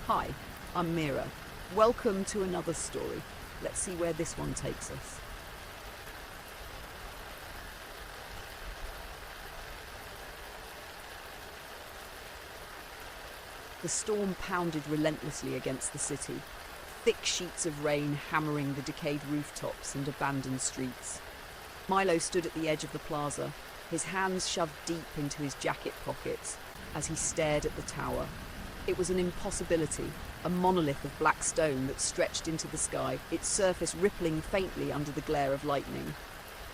Hi, I'm Mira. Welcome to another story. Let's see where this one takes us. The storm pounded relentlessly against the city, thick sheets of rain hammering the decayed rooftops and abandoned streets. Milo stood at the edge of the plaza, his hands shoved deep into his jacket pockets as he stared at the tower. It was an impossibility, a monolith of black stone that stretched into the sky, its surface rippling faintly under the glare of lightning.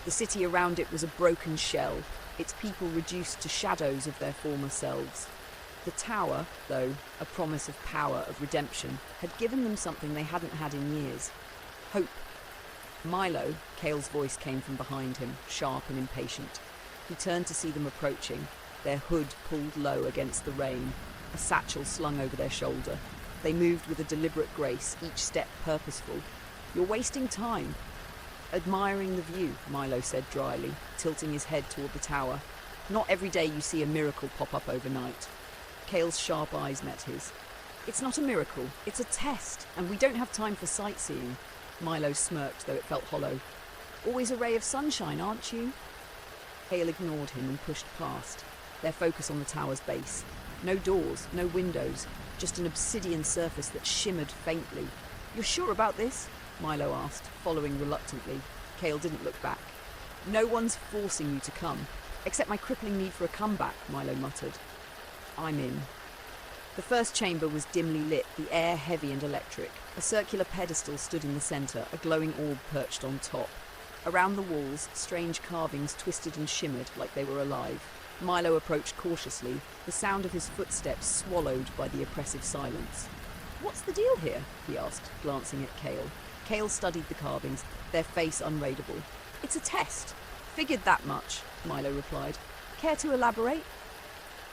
The city around it was a broken shell, its people reduced to shadows of their former selves. The tower, though, a promise of power, of redemption, had given them something they hadn't had in years. Hope. Milo, Kael's voice came from behind him, sharp and impatient. He turned to see them approaching, their hood pulled low against the rain, a satchel slung over their shoulder. They moved with a deliberate grace, each step purposeful. "You're wasting time." "Admiring the view," Milo said dryly, tilting his head toward the tower. "Not every day you see a miracle pop up overnight." Kael's sharp eyes met his. "It's not a miracle, it's a test, and we don't have time for sightseeing." Milo smirked, though it felt hollow. "Always a ray of sunshine, aren't you?" Kael ignored him and pushed past, their focus on the tower's base. No doors, no windows, just an obsidian surface that shimmered faintly. "You're sure about this?" Milo asked, following reluctantly. Kael didn't look back. "No one's forcing you to come, except my crippling need for a comeback," Milo muttered. "I'm in." The first chamber was dimly lit, the air heavy and electric. A circular pedestal stood in the centre, a glowing orb perched on top. Around the walls, strange carvings twisted and shimmered like they were alive. Milo approached cautiously, the sound of his footsteps swallowed by the oppressive silence. "What's the deal here?" he asked, glancing at Kael. Kael studied the carvings, their face unreadable. "It's a test." "Figured that much," Milo replied. "Care to elaborate?"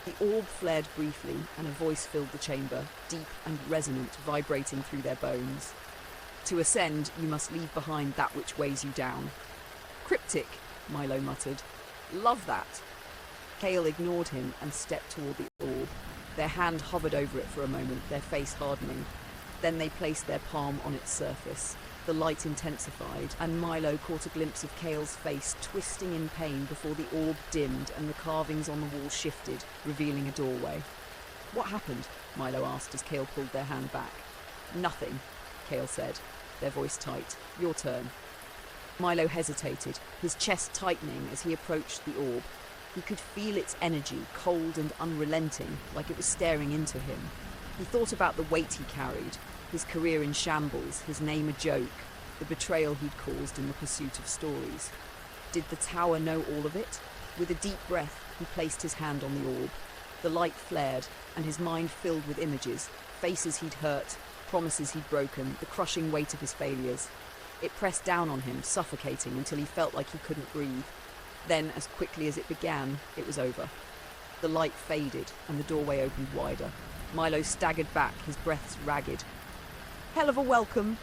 The orb flared briefly, and a voice filled the chamber, deep and resonant, vibrating through their bones. "To ascend, you must leave behind that which weighs you down." "Cryptic," Milo muttered. "Love that." Kael ignored him and stepped toward the orb. Their hand hovered over it for a moment, their face hardening. Then they placed their palm on its surface. The light intensified, and Milo caught a glimpse of Kael's face twisting in pain before the orb dimmed and the carvings on the wall shifted, revealing a doorway. "What happened?" Milo asked as Kael pulled their hand back. "Nothing," Kael said, their voice tight. "Your turn." Milo hesitated, his chest tightening as he approached the orb. He could feel its energy, cold and unrelenting, like it was staring into him. He thought about the weight he carried, his career in shambles, his name a joke, the betrayal he'd caused in the pursuit of stories. Did the tower know all of it? With a deep breath, he placed his hand on the orb. The light flared, and his mind filled with images, faces he'd hurt, promises he'd broken, the crushing weight of his failures. It pressed down on him, suffocating until he felt like he couldn't breathe. Then, as quickly as it began, it was over. The light faded, and the doorway opened wider. Milo staggered back, his breaths ragged. "Hell of a welcome,"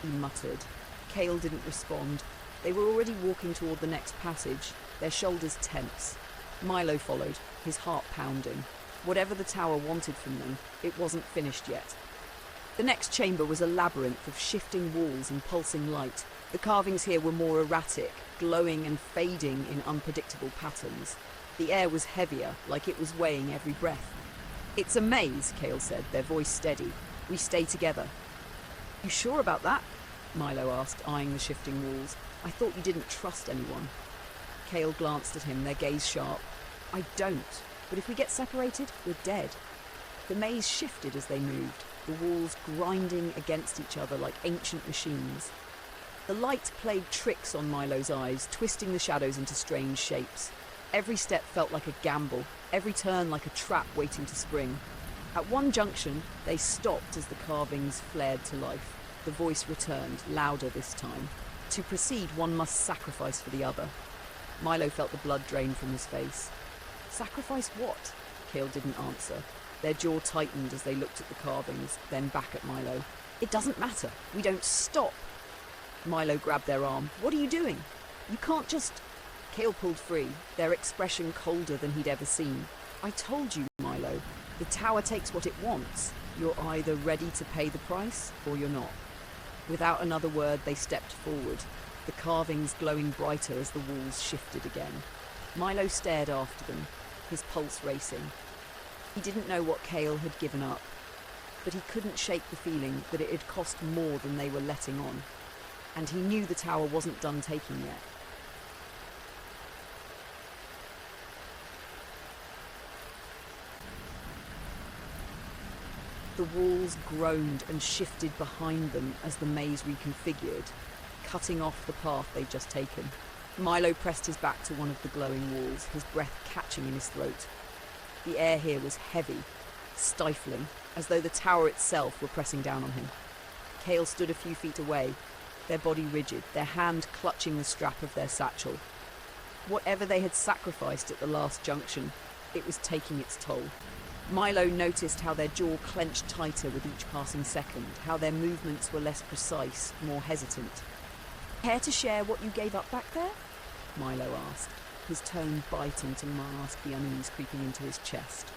he muttered. Kael didn't respond. They were already walking toward the next passage, their shoulders tense. Milo followed, his heart pounding. Whatever the tower wanted from them, it wasn't finished yet. The next chamber was a labyrinth of shifting walls and pulsing light. The carvings here were more erratic, glowing and fading in unpredictable patterns. The air was heavier, like it was weighing every breath. "It's a maze," Kael said, their voice steady. "We stay together." "You sure about that?" Milo asked, eyeing the shifting walls. "I thought you didn't trust anyone." Kael glanced at him, their gaze sharp. "I don't. But if we get separated, we're dead." The maze shifted as they moved, the walls grinding against each other like ancient machines. The light played tricks on Milo's eyes, twisting the shadows into strange shapes. Every step felt like a gamble, every turn like a trap waiting to spring. At one junction, they stopped as the carvings flared to life. The voice returned, louder this time. To proceed, one must sacrifice for the other. Milo felt the blood drain from his face. "Sacrifice what?" Kael didn't answer. Their jaw tightened as they looked at the carvings, then back at Milo. "It doesn't matter. We don't stop." Milo grabbed their arm. "What are you doing? You can't just—" Kael pulled free, their expression colder than he'd ever seen. "I told you, Milo. The tower takes what it wants. You're either ready to pay the price or you're not. Without another word, they stepped forward, the carvings glowing brighter as the walls shifted again. Milo stared after them, his pulse racing. He didn't know what Kael had given up, but he couldn't shake the feeling that it had cost more than they were letting on. And he knew the tower wasn't done taking yet. The walls groaned and shifted behind them as the maze reconfigured, cutting off the path they'd just taken. Milo pressed his back to one of the glowing walls, his breath catching in his throat. The air here was heavy, stifling, as though the tower itself were pressing down on him. Kael stood a few feet away, their body rigid, their hand clutching the strap of their satchel. Whatever they had sacrificed at the last junction, it was taking its toll. Milo noticed how their jaw clenched tighter with each passing second, how their movements were less precise, more hesitant. "Care to share what you gave up back there?" Milo asked, his tone biting to mask the unease creeping into his chest.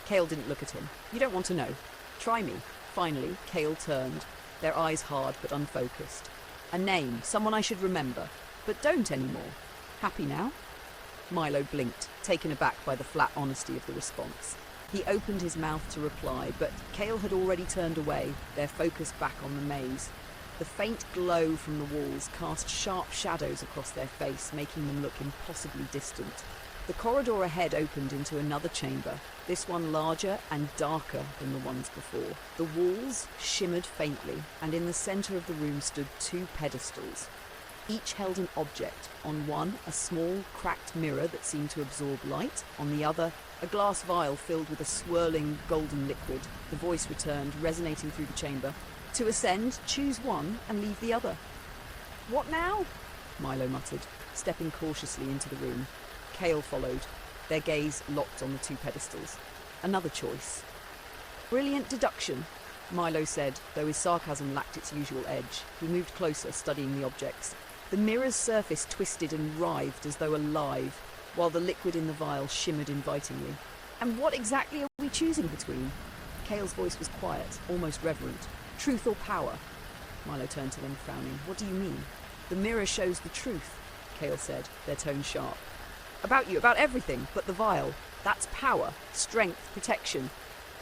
Kael didn't look at him. "You don't want to know. Try me." Finally, Kael turned, their eyes hard but unfocused. "A name, someone I should remember, but don't anymore. Happy now?" Milo blinked, taken aback by the flat honesty of the response. He opened his mouth to reply, but Kael had already turned away, their focus back on the maze. The faint glow from the walls cast sharp shadows across their face, making them look impossibly distant. The corridor ahead opened into another chamber, this one larger and darker than the ones before. The walls shimmered faintly, and in the center of the room stood two pedestals. Each held an object. On one, a small, cracked mirror that seemed to absorb light. On the other, a glass vial filled with a swirling golden liquid. The voice returned, resonating through the chamber. "To ascend, choose one and leave the other." "What now?" Milo muttered, stepping cautiously into the room. Kael followed, their gaze locked on the two pedestals. Another choice. "Brilliant deduction," Milo said, though his sarcasm lacked its usual edge. He moved closer, studying the objects. The mirror's surface twisted and writhed as though alive, while the liquid in the vial shimmered invitingly. "And what exactly are we choosing between?" Kael's voice was quiet, almost reverent. "Truth or power?" Milo turned to them, frowning. "What do you mean?" "The mirror shows the truth," Kael said, their tone sharp. "About you, about everything, but the vial. That's power, strength, protection.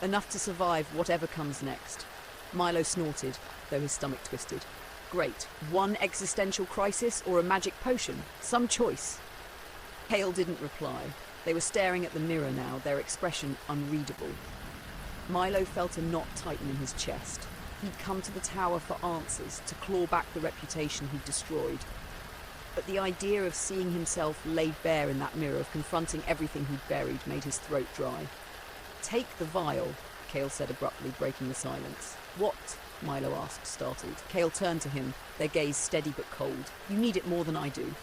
Enough to survive whatever comes next." Milo snorted, though his stomach twisted. "Great. One existential crisis or a magic potion? Some choice." Kael didn't reply. They were staring at the mirror now, their expression unreadable. Milo felt a knot tighten in his chest. He'd come to the tower for answers, to claw back the reputation he'd destroyed. But the idea of seeing himself laid bare in that mirror, of confronting everything he'd buried, made his throat dry. "Take the vial," Kael said abruptly, breaking the silence. "What?" Milo asked, startled. Kael turned to him, their gaze steady but cold. "You need it more than I do."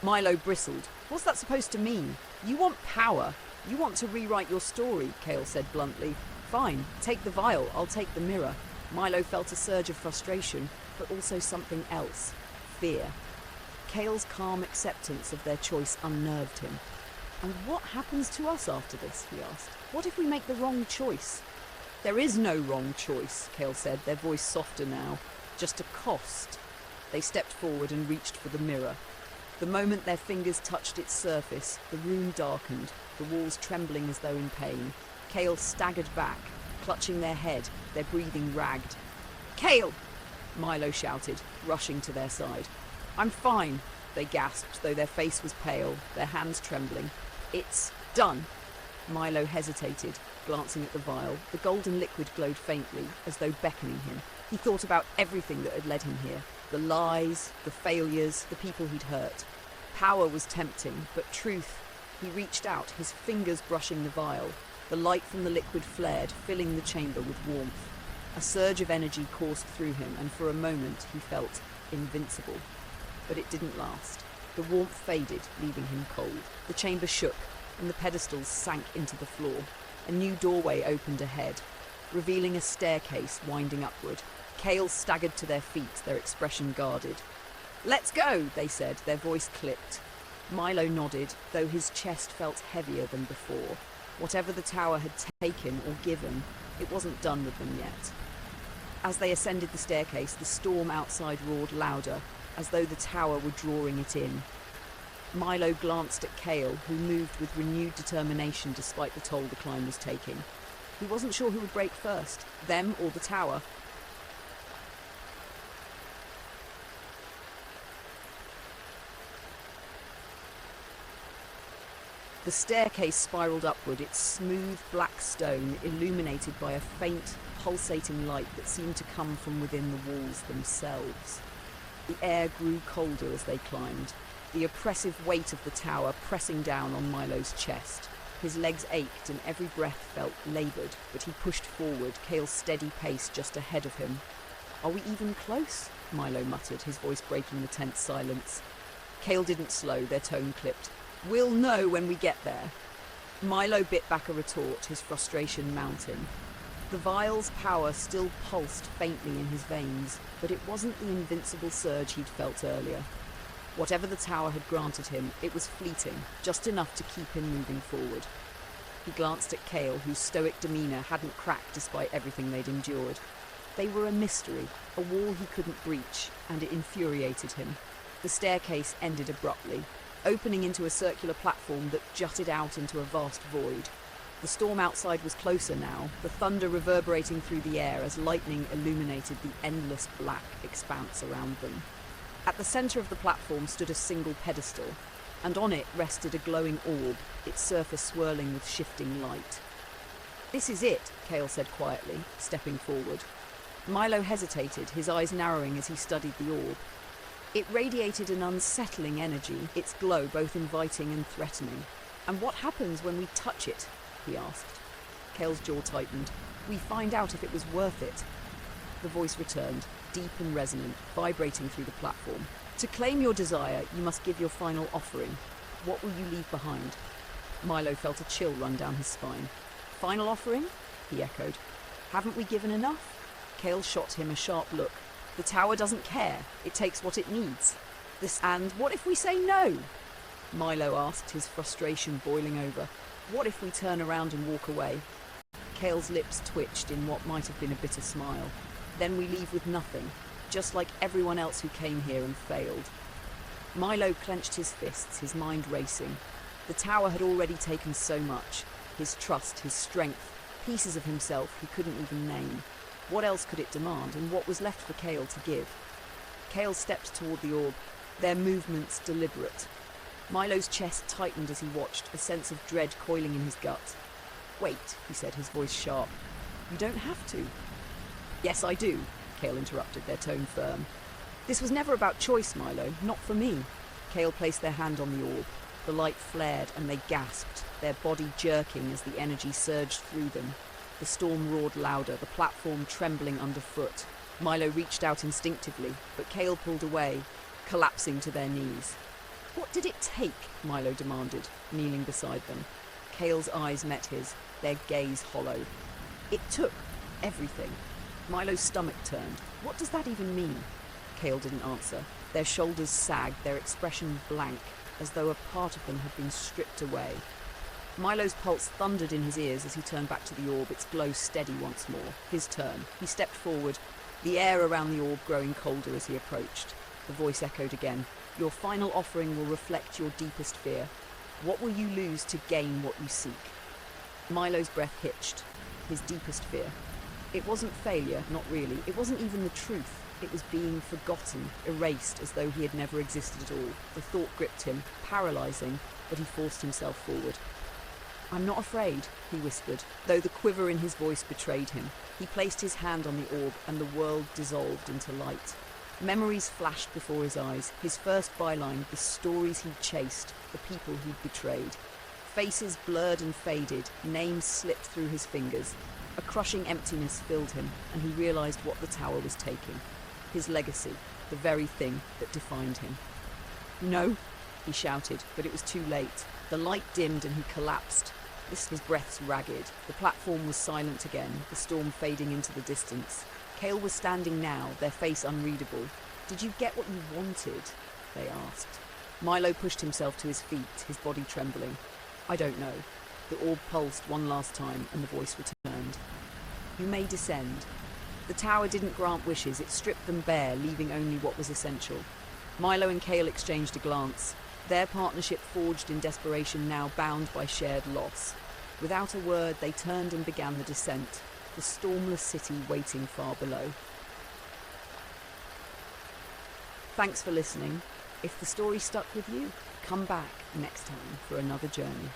Milo bristled. "What's that supposed to mean? You want power. You want to rewrite your story," Kael said bluntly. "Fine, take the vial, I'll take the mirror." Milo felt a surge of frustration, but also something else. Fear. Kael's calm acceptance of their choice unnerved him. "And what happens to us after this?" he asked. "What if we make the wrong choice?" "There is no wrong choice," Kael said, their voice softer now. "Just a cost." They stepped forward and reached for the mirror. The moment their fingers touched its surface, the room darkened, the walls trembling as though in pain. Kael staggered back, clutching their head, their breathing ragged. "Kael!" Milo shouted, rushing to their side. "I'm fine," they gasped, though their face was pale, their hands trembling. "It's done." Milo hesitated, glancing at the vial. The golden liquid glowed faintly, as though beckoning him. He thought about everything that had led him here. The lies, the failures, the people he'd hurt. Power was tempting, but truth... He reached out, his fingers brushing the vial. The light from the liquid flared, filling the chamber with warmth. A surge of energy coursed through him, and for a moment he felt invincible. But it didn't last. The warmth faded, leaving him cold. The chamber shook, and the pedestals sank into the floor. A new doorway opened ahead, revealing a staircase winding upward. Kael staggered to their feet, their expression guarded. "Let's go," they said, their voice clipped. Milo nodded, though his chest felt heavier than before. Whatever the tower had taken or given, It wasn't done with them yet. As they ascended the staircase, the storm outside roared louder, as though the tower were drawing it in. Milo glanced at Kael, who moved with renewed determination despite the toll the climb was taking. He wasn't sure who would break first, them or the tower. The staircase spiraled upward, its smooth black stone illuminated by a faint, pulsating light that seemed to come from within the walls themselves. The air grew colder as they climbed, the oppressive weight of the tower pressing down on Milo's chest. His legs ached and every breath felt laboured, but he pushed forward, Kael's steady pace just ahead of him. "Are we even close?" Milo muttered, his voice breaking the tense silence. Kael didn't slow, their tone clipped. "We'll know when we get there." Milo bit back a retort, his frustration mounting. The vial's power still pulsed faintly in his veins, but it wasn't the invincible surge he'd felt earlier. Whatever the tower had granted him, it was fleeting, just enough to keep him moving forward. He glanced at Kael, whose stoic demeanour hadn't cracked despite everything they'd endured. They were a mystery, a wall he couldn't breach, and it infuriated him. The staircase ended abruptly, opening into a circular platform that jutted out into a vast void. The storm outside was closer now, the thunder reverberating through the air as lightning illuminated the endless black expanse around them. At the centre of the platform stood a single pedestal, and on it rested a glowing orb, its surface swirling with shifting light. "This is it," Kael said quietly, stepping forward. Milo hesitated, his eyes narrowing as he studied the orb. It radiated an unsettling energy, its glow both inviting and threatening. "And what happens when we touch it?" he asked. Kael's jaw tightened. "We find out if it was worth it." The voice returned, deep and resonant, vibrating through the platform. "To claim your desire, you must give your final offering. What will you leave behind?" Milo felt a chill run down his spine. "Final offering?" he echoed. "Haven't we given enough?" Kael shot him a sharp look. "The tower doesn't care. It takes what it needs." "And what if we say no?" Milo asked, his frustration boiling over. "What if we turn around and walk away?" Kael's lips twitched in what might have been a bitter smile. "Then we leave with nothing, just like everyone else who came here and failed." Milo clenched his fists, his mind racing. The tower had already taken so much. His trust, his strength, pieces of himself he couldn't even name. What else could it demand, and what was left for Kael to give? Kael stepped toward the orb, their movements deliberate. Milo's chest tightened as he watched, a sense of dread coiling in his gut. "Wait," he said, his voice sharp. "You don't have to." "Yes, I do," Kael interrupted, their tone firm. "This was never about choice, Milo, not for me." Kael placed their hand on the orb. The light flared and they gasped, their body jerking as the energy surged through them. The storm roared louder, the platform trembling underfoot. Milo reached out instinctively, but Kael pulled away, collapsing to their knees. "What did it take?" Milo demanded, kneeling beside them. Kael's eyes met his, their gaze hollow. "It took everything." Milo's stomach turned. "What does that even mean?" Kael didn't answer. Their shoulders sagged, their expression blank, as though a part of them had been stripped away. Milo's pulse thundered in his ears as he turned back to the orb, its glow steady once more. His turn. He stepped forward, the air around the orb growing colder as he approached. The voice echoed again. "Your final offering will reflect your deepest fear. What will you lose to gain what you seek?" Milo's breath hitched. His deepest fear. It wasn't failure, not really. It wasn't even the truth. It was being forgotten, erased, as though he had never existed at all. The thought gripped him, paralysing, but he forced himself forward. "I'm not afraid," he whispered, though the quiver in his voice betrayed him. He placed his hand on the orb, and the world dissolved into light. Memories flashed before his eyes, his first byline, the stories he'd chased, the people he'd betrayed. Faces blurred and faded, names slipped through his fingers. A crushing emptiness filled him, and he realised what the tower was taking. His legacy, the very thing that defined him. "No," he shouted, but it was too late. The light dimmed and he collapsed. His breaths ragged. The platform was silent again, the storm fading into the distance. Kael was standing now, their face unreadable. "Did you get what you wanted?" they asked. Milo pushed himself to his feet, his body trembling. "I don't know." The orb pulsed one last time and the voice returned. You may descend. The tower didn't grant wishes, it stripped them bare, leaving only what was essential. Milo and Kael exchanged a glance. Their partnership forged in desperation, now bound by shared loss. Without a word, they turned and began the descent, the stormless city waiting far below. Thanks for listening. If the story stuck with you, come back next time for another journey.